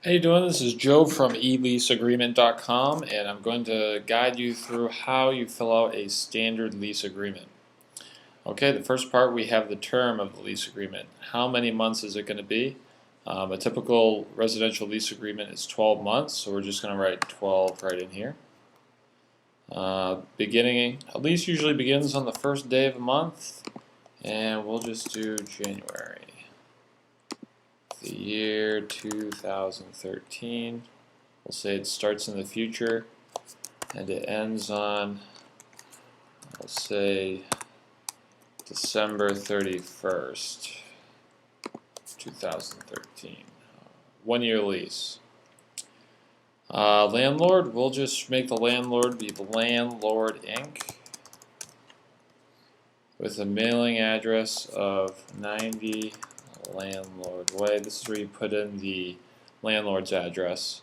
How you doing? This is Joe from eleaseagreement.com, and I'm going to guide you through how you fill out a standard lease agreement. Okay, the first part, we have the term of the lease agreement. How many months is it going to be? A typical residential lease agreement is 12 months, so we're just going to write 12 right in here. A lease usually begins on the first day of the month, and we'll just do January. The year 2013. We'll say it starts in the future and it ends on, we'll say, December 31st, 2013. 1 year lease. Landlord, we'll just make the landlord be the Landlord Inc. with a mailing address of 90 Landlord Way. This is where you put in the landlord's address.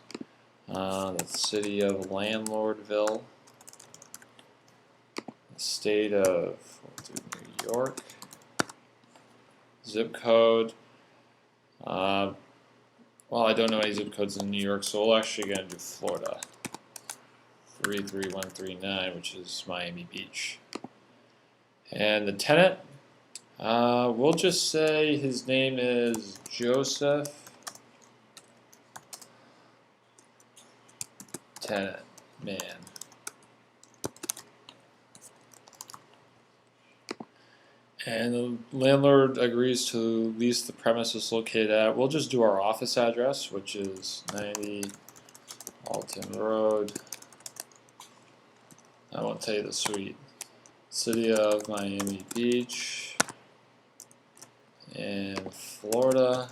The city of Landlordville, the state of New York, zip code. Well, I don't know any zip codes in New York, so we're actually going to do Florida. 33139, which is Miami Beach. And the tenant, we'll just say his name is Joseph. Tenant, man. And the landlord agrees to lease the premises located at, we'll just do our office address, which is 90 Alton Road. I won't tell you the suite. City of Miami Beach and Florida.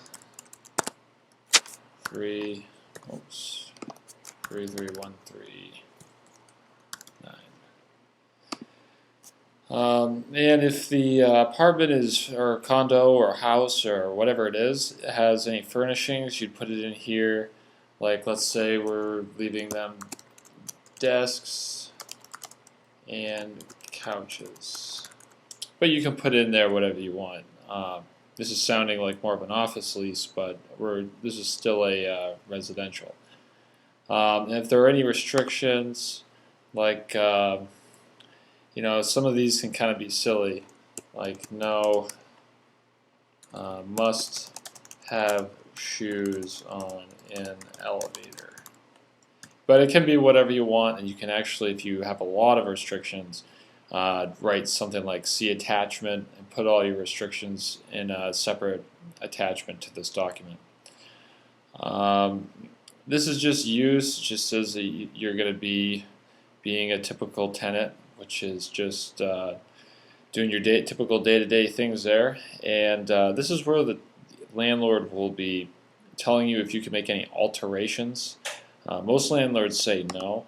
33139. And if the apartment is, or condo or house or whatever it is, has any furnishings, you'd put it in here. Like, let's say we're leaving them desks and couches. But you can put in there whatever you want. This is sounding like more of an office lease, but this is still a residential. And if there are any restrictions, like some of these can kind of be silly, like no must have shoes on an elevator. But it can be whatever you want, and you can actually, if you have a lot of restrictions, write something like see attachment and put all your restrictions in a separate attachment to this document. This is just use, just says that you're going to be being a typical tenant, which is just doing your typical day-to-day things there. And this is where the landlord will be telling you if you can make any alterations. Most landlords say no,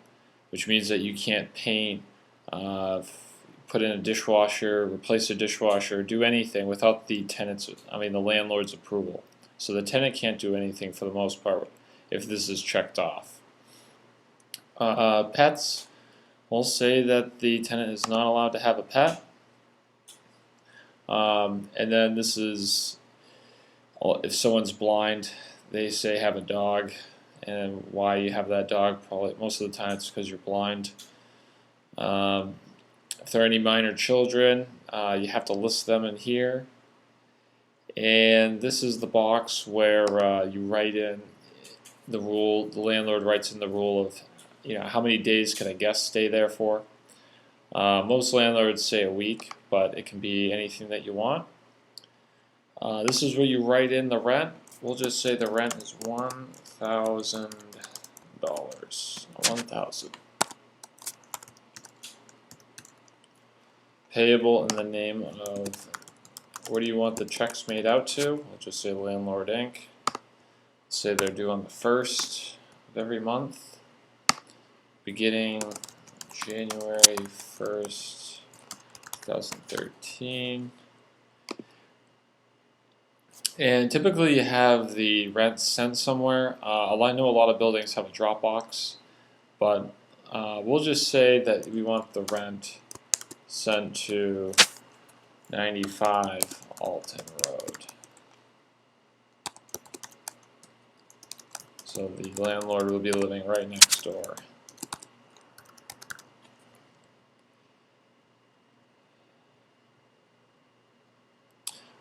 which means that you can't paint, put in a dishwasher, replace a dishwasher, do anything without the landlord's approval. So the tenant can't do anything for the most part if this is checked off. Pets, we'll say that the tenant is not allowed to have a pet. And then this is, if someone's blind, they say have a dog. And why you have that dog, probably most of the time it's because you're blind. If there are any minor children, you have to list them in here. And this is the box where you write in the rule. The landlord writes in the rule of, how many days can a guest stay there for. Most landlords say a week, but it can be anything that you want. This is where you write in the rent. We'll just say the rent is $1,000. 1,000. Payable in the name of, where do you want the checks made out to? We'll just say Landlord Inc. Say they're due on the 1st of every month, beginning January 1st, 2013. And typically you have the rent sent somewhere. I know a lot of buildings have a Dropbox, but we'll just say that we want the rent sent to 95 Alton Road. So the landlord will be living right next door.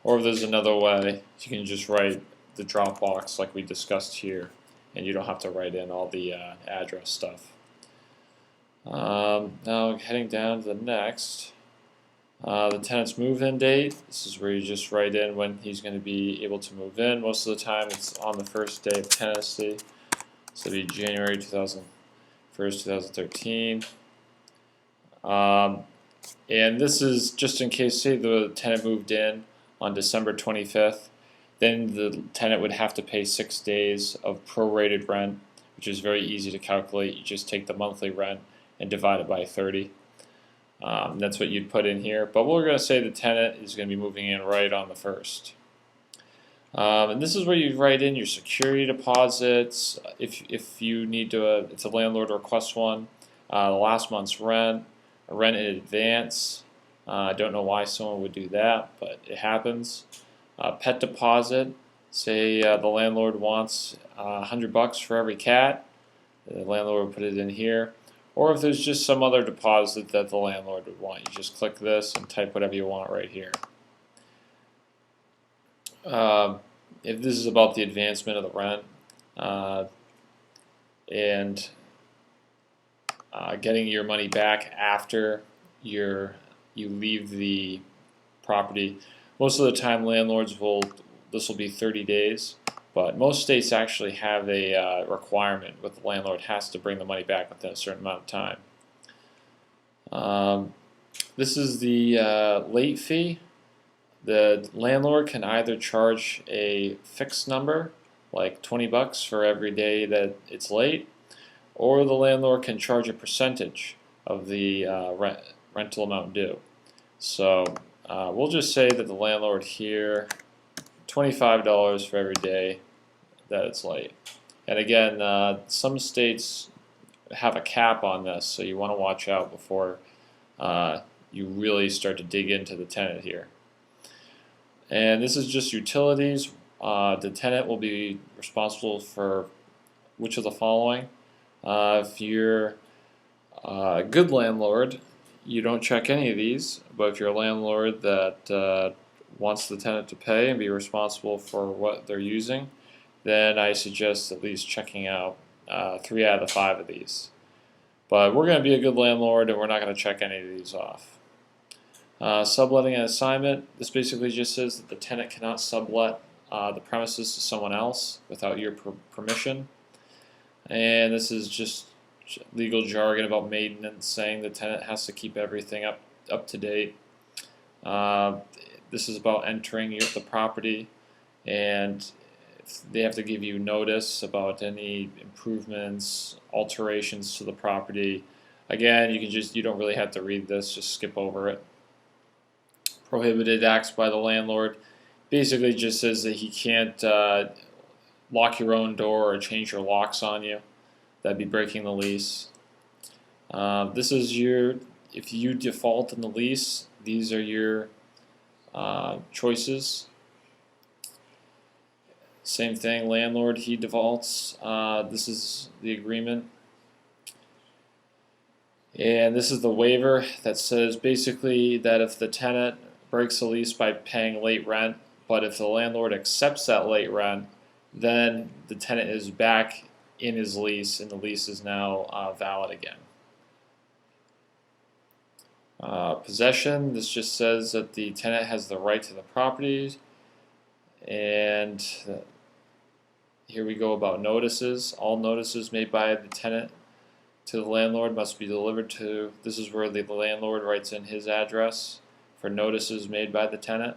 Or if there's another way, you can just write the drop box like we discussed here, and you don't have to write in all the address stuff. Now heading down to the next, the tenant's move-in date. This is where you just write in when he's going to be able to move in. Most of the time it's on the first day of tenancy, so it'll be January 2013. And this is just in case, say the tenant moved in on December 25th, then the tenant would have to pay 6 days of prorated rent, which is very easy to calculate. You just take the monthly rent and divide it by 30. That's what you'd put in here. But we're going to say the tenant is going to be moving in right on the 1st. And this is where you write in your security deposits, if you need to, if the landlord requests one, the last month's rent in advance. I don't know why someone would do that, but it happens. Pet deposit, say the landlord wants $100 for every cat, the landlord would put it in here. Or if there's just some other deposit that the landlord would want, you just click this and type whatever you want right here. If this is about the advancement of the rent and getting your money back after you leave the property, most of the time landlords this will be 30 days, but most states actually have a requirement where the landlord has to bring the money back within a certain amount of time. This is the late fee. The landlord can either charge a fixed number, like $20 for every day that it's late, or the landlord can charge a percentage of the rental amount due. So we'll just say that the landlord here, $25 for every day that it's late. And again, some states have a cap on this, so you want to watch out before you really start to dig into the tenant here. And this is just utilities. The tenant will be responsible for which of the following. If you're a good landlord, you don't check any of these, but if you're a landlord that wants the tenant to pay and be responsible for what they're using, then I suggest at least checking out 3 out of the 5 of these. But we're going to be a good landlord and we're not going to check any of these off. Subletting and assignment. This basically just says that the tenant cannot sublet the premises to someone else without your permission. And this is just legal jargon about maintenance, saying the tenant has to keep everything up to date. This is about entering the property, and they have to give you notice about any improvements, alterations to the property. Again, you don't really have to read this, just skip over it. Prohibited acts by the landlord basically just says that he can't lock your own door or change your locks on you. That'd be breaking the lease. This is if you default in the lease, these are your choices. Same thing, landlord, he defaults. This is the agreement. And this is the waiver that says basically that if the tenant breaks the lease by paying late rent, but if the landlord accepts that late rent, then the tenant is back in his lease and the lease is now valid again. Possession, this just says that the tenant has the right to the property. And here we go about notices. All notices made by the tenant to the landlord must be delivered to, this is where the landlord writes in his address for notices made by the tenant.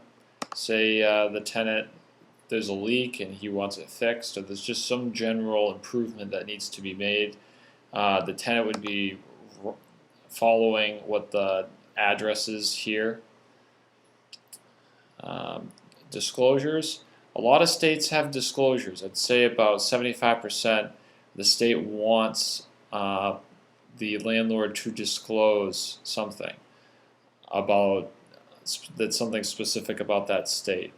Say the tenant, there's a leak and he wants it fixed, or there's just some general improvement that needs to be made. The tenant would be following what the address is here. Disclosures. A lot of states have disclosures. I'd say about 75% the state wants the landlord to disclose something about that's something specific about that state.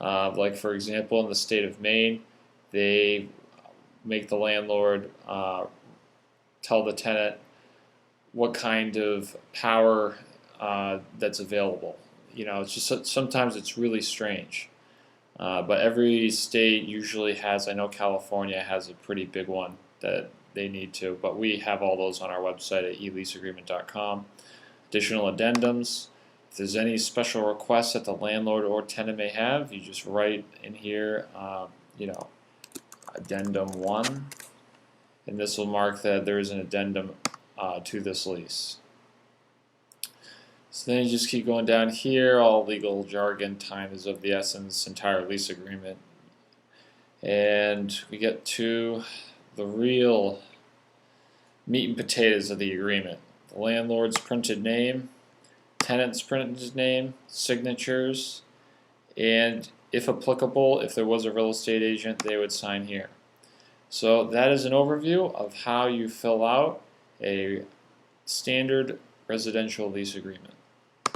Like for example, in the state of Maine, they make the landlord tell the tenant what kind of power that's available. It's just sometimes it's really strange. But every state usually has, I know California has a pretty big one that they need to, but we have all those on our website at eleaseagreement.com. Additional addendums. If there's any special requests that the landlord or tenant may have, you just write in here, addendum 1, and this will mark that there is an addendum to this lease. So then you just keep going down here, all legal jargon, time is of the essence, entire lease agreement. And we get to the real meat and potatoes of the agreement. The landlord's printed name, tenant's printed name, signatures, and if applicable, if there was a real estate agent, they would sign here. So that is an overview of how you fill out a standard residential lease agreement.